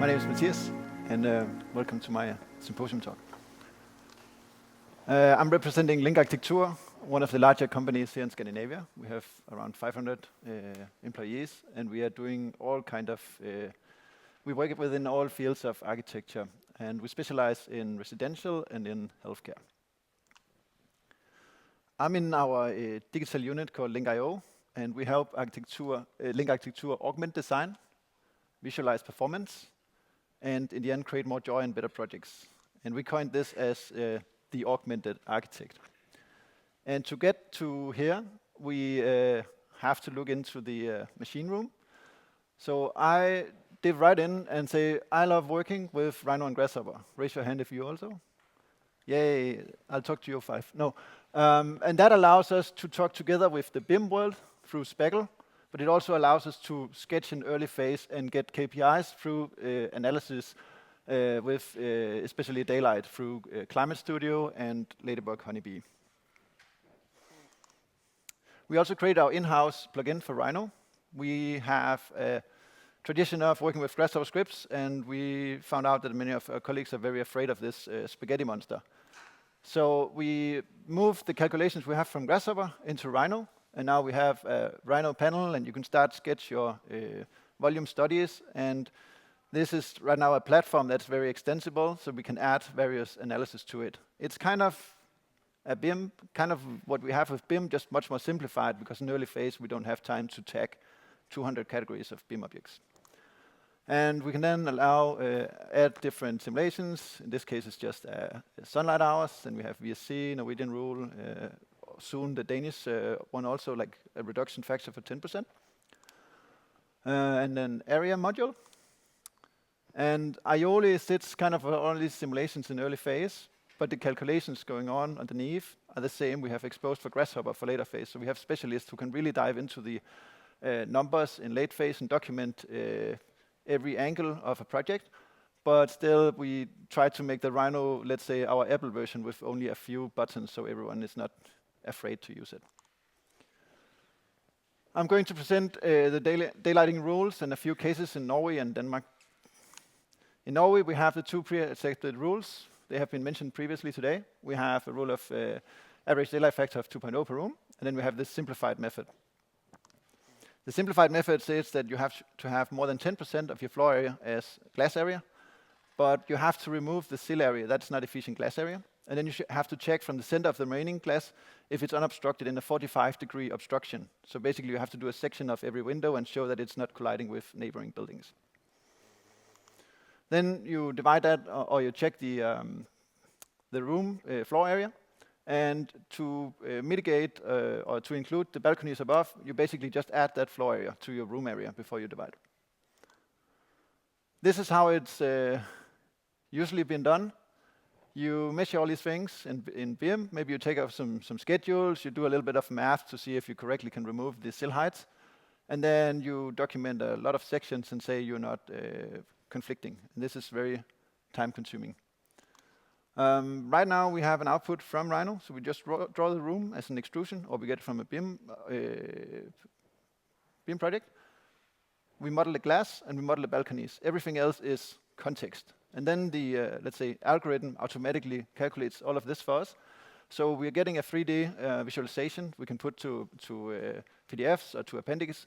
My name is Mathias, and welcome to my symposium talk. I'm representing Link Arkitektur, one of the larger companies here in Scandinavia. We have around 500 employees, and we are doing all kind of, we work within all fields of architecture, and we specialize in residential and in healthcare. I'm in our digital unit called Link.io, and we help Link Arkitektur augment design, visualize performance, and in the end create more joy and better projects. And we coined this as the augmented architect. And to get to here, we have to look into the machine room. So I dive right in and say, I love working with Rhino and Grasshopper. Raise your hand if you also. Yay, I'll talk to you 5. No. And that allows us to talk together with the BIM world through Speckle, but it also allows us to sketch in early phase and get KPIs through analysis with especially daylight through Climate Studio and Ladybug Honeybee. We also create our in-house plugin for Rhino. We have a tradition of working with Grasshopper scripts, and we found out that many of our colleagues are very afraid of this spaghetti monster. So we moved the calculations we have from Grasshopper into Rhino, and now we have a Rhino panel, and you can start sketch your volume studies. And this is right now a platform that's very extensible, so we can add various analysis to it. It's kind of a BIM, kind of what we have with BIM, just much more simplified, because in early phase we don't have time to tag 200 categories of BIM objects. And we can then add different simulations. In this case, it's just sunlight hours, and we have VSC, Norwegian rule, soon the Danish one also, like a reduction factor for 10%. And then area module. And Aioli sits kind of on all these simulations in early phase, but the calculations going on underneath are the same we have exposed for Grasshopper for later phase. So we have specialists who can really dive into the numbers in late phase and document every angle of a project. But still, we try to make the Rhino, let's say, our Apple version with only a few buttons, so everyone is not afraid to use it. I'm going to present the daylighting rules and a few cases in Norway and Denmark. In Norway, we have the 2 pre-accepted rules. They have been mentioned previously today. We have a rule of average daylight factor of 2.0 per room, and then we have this simplified method. The simplified method says that you have to have more than 10% of your floor area as glass area, but you have to remove the sill area. That's not efficient glass area. And then you have to check from the center of the remaining glass if it's unobstructed in a 45-degree obstruction. So basically, you have to do a section of every window and show that it's not colliding with neighboring buildings. Then you divide that, or you check the room floor area. And to mitigate or to include the balconies above, you basically just add that floor area to your room area before you divide. This is how it's usually been done. You measure all these things in BIM. Maybe you take off some schedules. You do a little bit of math to see if you correctly can remove the sill heights. And then you document a lot of sections and say you're not conflicting. And this is very time-consuming. Right now, we have an output from Rhino. So we just draw the room as an extrusion, or we get it from a BIM project. We model the glass, and we model the balconies. Everything else is context. And then the, let's say, algorithm automatically calculates all of this for us. So we're getting a 3D visualization we can put to PDFs or to appendix.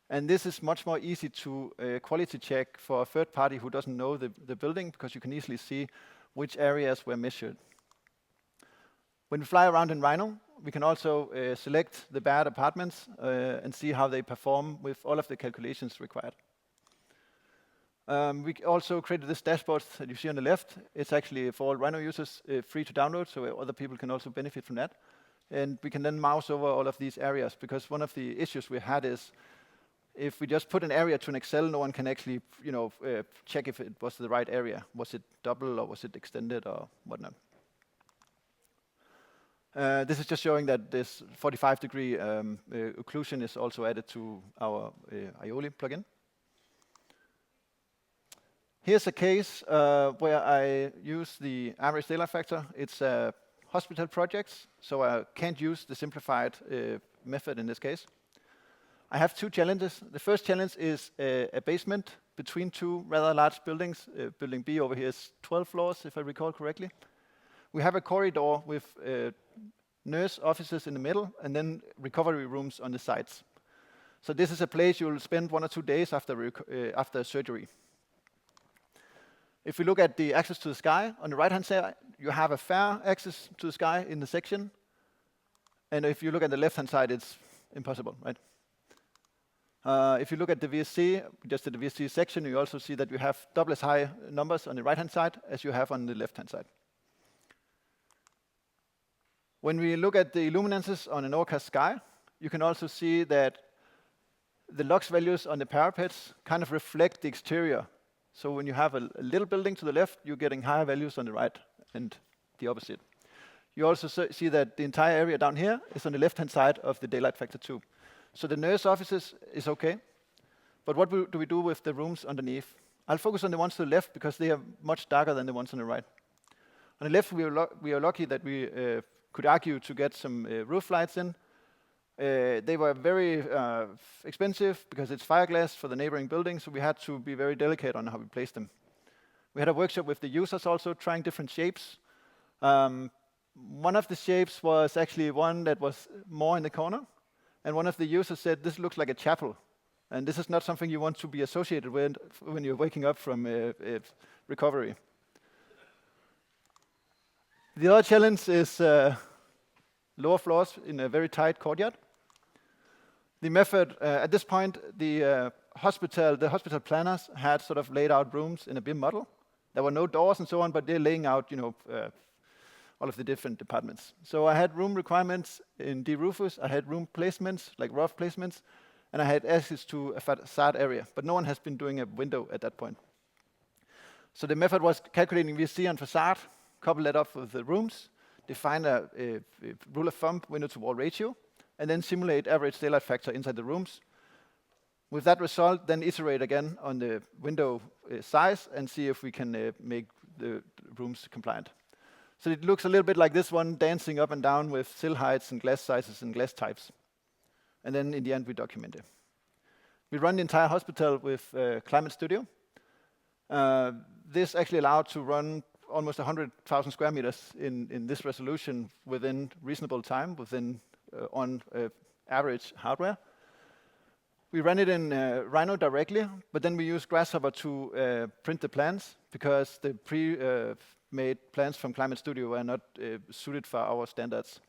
And this is much more easy to quality check for a third party who doesn't know the building, because you can easily see which areas were measured. When we fly around in Rhino, we can also select the bad apartments and see how they perform with all of the calculations required. We also created this dashboard that you see on the left. It's actually for all Rhino users free to download, so other people can also benefit from that. And we can then mouse over all of these areas, because one of the issues we had is if we just put an area to an Excel, no one can actually check if it was the right area. Was it double or was it extended or whatnot? This is just showing that this 45-degree occlusion is also added to our Aioli plugin. Here's a case where I use the average daylight factor. It's hospital projects, so I can't use the simplified method in this case. I have 2 challenges. The first challenge is a basement between two rather large buildings. Building B over here is 12 floors, if I recall correctly. We have a corridor with nurse offices in the middle, and then recovery rooms on the sides. So this is a place you'll spend 1 or 2 days after surgery. If we look at the access to the sky, on the right-hand side, you have a fair access to the sky in the section. And if you look at the left-hand side, it's impossible, right? If you look at the VSC, just at the VSC section, you also see that you have double as high numbers on the right-hand side as you have on the left-hand side. When we look at the luminances on an overcast sky, you can also see that the lux values on the parapets kind of reflect the exterior. So when you have a little building to the left, you're getting higher values on the right, and the opposite. You also see that the entire area down here is on the left-hand side of the daylight factor 2. So the nurse offices is okay, but what do we do with the rooms underneath? I'll focus on the ones to the left because they are much darker than the ones on the right. On the left, we are lucky that we could argue to get some roof lights in. They were very expensive because it's fireglass for the neighboring buildings, so we had to be very delicate on how we placed them. We had a workshop with the users also, trying different shapes. One of the shapes was actually one that was more in the corner, and one of the users said, this looks like a chapel, and this is not something you want to be associated with when you're waking up from recovery. The other challenge is lower floors in a very tight courtyard. The method, at this point, the hospital planners had sort of laid out rooms in a BIM model. There were no doors and so on, but they're laying out, all of the different departments. So I had room requirements in D-Rufus, I had room placements, like rough placements, and I had access to a facade area, but no one has been doing a window at that point. So the method was calculating VSC on facade, couple that up with the rooms, define a rule of thumb window-to-wall ratio, and then simulate average daylight factor inside the rooms. With that result, then iterate again on the window size and see if we can make the rooms compliant. So it looks a little bit like this one, dancing up and down with sill heights and glass sizes and glass types. And then in the end, we document it. We run the entire hospital with Climate Studio. This actually allowed to run almost 100,000 square meters in this resolution within reasonable time, on average hardware. We ran it in Rhino directly, but then we use Grasshopper to print the plans because the pre-made plans from Climate Studio were not suited for our standards.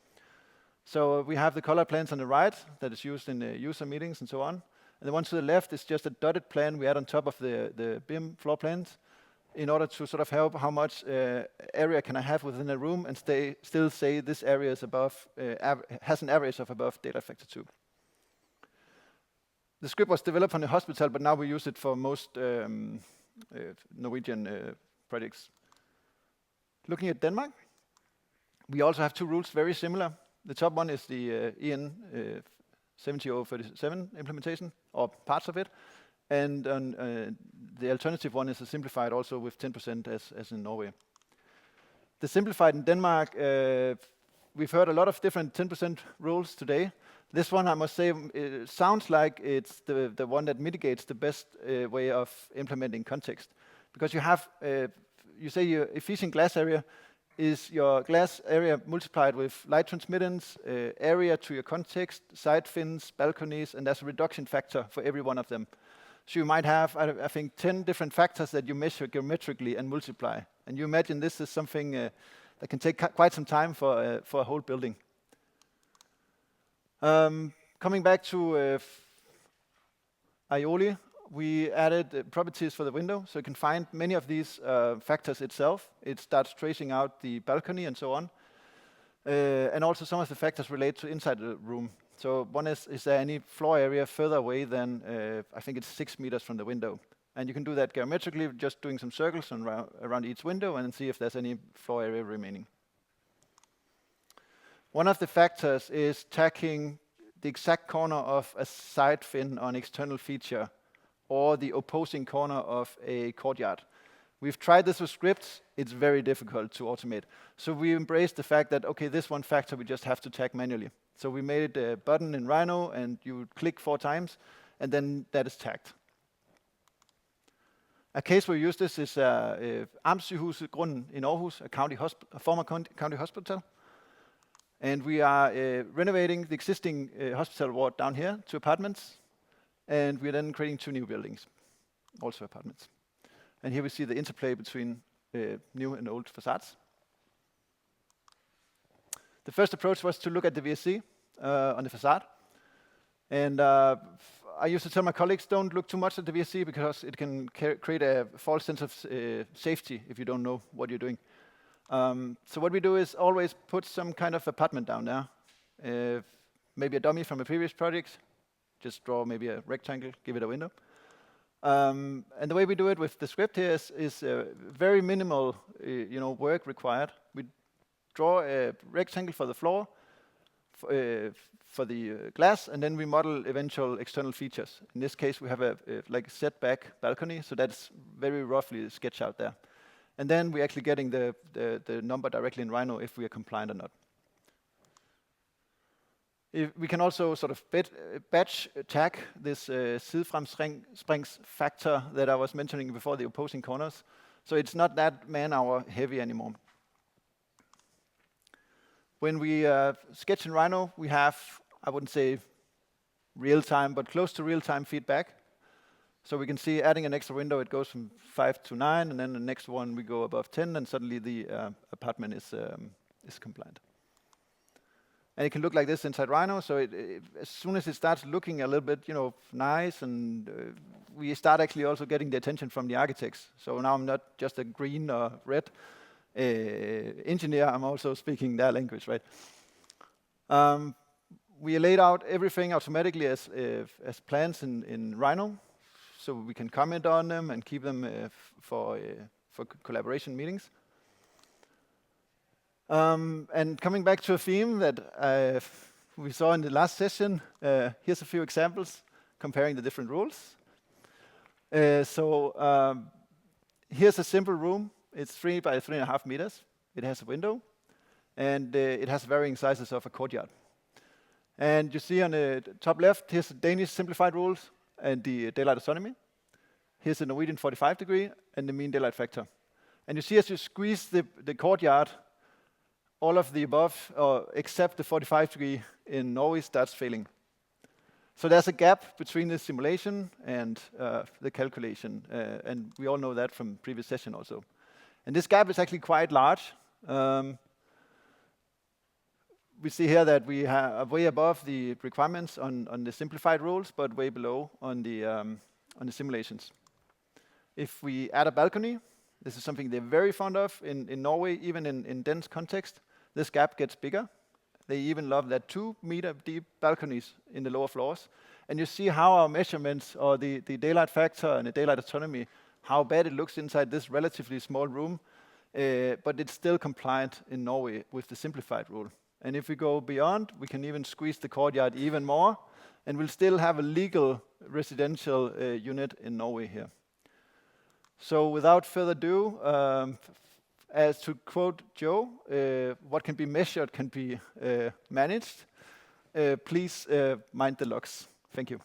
So we have the color plans on the right that is used in the user meetings and so on. And the one to the left is just a dotted plan we add on top of the BIM floor plans in order to sort of help how much area can I have within a room and still say this area is above, has an average of above daylight factor 2. The script was developed on the hospital, but now we use it for most Norwegian projects. Looking at Denmark, we also have two rules very similar. The top one is the EN 70037 implementation, or parts of it. And the alternative one is a simplified also with 10% as in Norway. The simplified in Denmark, we've heard a lot of different 10% rules today. This one, I must say, it sounds like it's the one that mitigates the best way of implementing context. Because you have, you say your efficient glass area is your glass area multiplied with light transmittance, area to your context, side fins, balconies, and there's a reduction factor for every one of them. So you might have, I think, 10 different factors that you measure geometrically and multiply. And you imagine this is something that can take quite some time for a whole building. Coming back to Aioli, we added properties for the window, so you can find many of these factors itself. It starts tracing out the balcony and so on. And also some of the factors relate to inside the room. So one is there any floor area further away than, I think it's 6 meters from the window? And you can do that geometrically, just doing some circles around each window and see if there's any floor area remaining. One of the factors is tagging the exact corner of a side fin on external feature or the opposing corner of a courtyard. We've tried this with scripts. It's very difficult to automate. So we embraced the fact that, okay, this one factor we just have to tag manually. So we made a button in Rhino, and you click 4 times, and then that is tagged. A case where we use this is Amtssygehuset Grunden in Aarhus, a former county hospital. And we are renovating the existing hospital ward down here to apartments. And we're then creating 2 new buildings, also apartments. And here we see the interplay between new and old facades. The first approach was to look at the VSC on the facade. And I used to tell my colleagues, don't look too much at the VSC because it can create a false sense of safety if you don't know what you're doing. So what we do is always put some kind of apartment down there. Maybe a dummy from a previous project. Just draw maybe a rectangle, give it a window. And the way we do it with the script here is very minimal work required. We draw a rectangle for the floor, for the glass, and then we model eventual external features. In this case, we have a setback balcony, so that's very roughly sketched out there. And then we're actually getting the number directly in Rhino if we are compliant or not. We can also sort of batch tag this sidefremsprings factor that I was mentioning before, the opposing corners. So it's not that man-hour heavy anymore. When we sketch in Rhino, we have, I wouldn't say real-time, but close to real-time feedback. So we can see adding an extra window, it goes from 5 to 9, and then the next one we go above 10, and suddenly the apartment is compliant. And it can look like this inside Rhino. So as soon as it starts looking a little bit, nice, and we start actually also getting the attention from the architects. So now I'm not just a green or red engineer. I'm also speaking their language, right? We laid out everything automatically as plans in Rhino, so we can comment on them and keep them for collaboration meetings. And coming back to a theme that we saw in the last session, here's a few examples comparing the different rules. Here's a simple room. It's 3 by 3.5 meters. It has a window, and it has varying sizes of a courtyard. And you see on the top left, here's the Danish simplified rules and the daylight autonomy. Here's the Norwegian 45 degree and the mean daylight factor. And you see as you squeeze the courtyard, all of the above, except the 45 degree in Norway, starts failing. So there's a gap between the simulation and the calculation, and we all know that from previous session also. And this gap is actually quite large. We see here that we are way above the requirements on the simplified rules, but way below on the simulations. If we add a balcony, this is something they're very fond of in Norway, even in dense context. This gap gets bigger. They even love that 2-meter deep balconies in the lower floors. And you see how our measurements, or the daylight factor and the daylight autonomy, how bad it looks inside this relatively small room, but it's still compliant in Norway with the simplified rule. And if we go beyond, we can even squeeze the courtyard even more, and we'll still have a legal residential unit in Norway here. So without further ado, as to quote Joe, what can be measured can be managed. Please mind the locks. Thank you.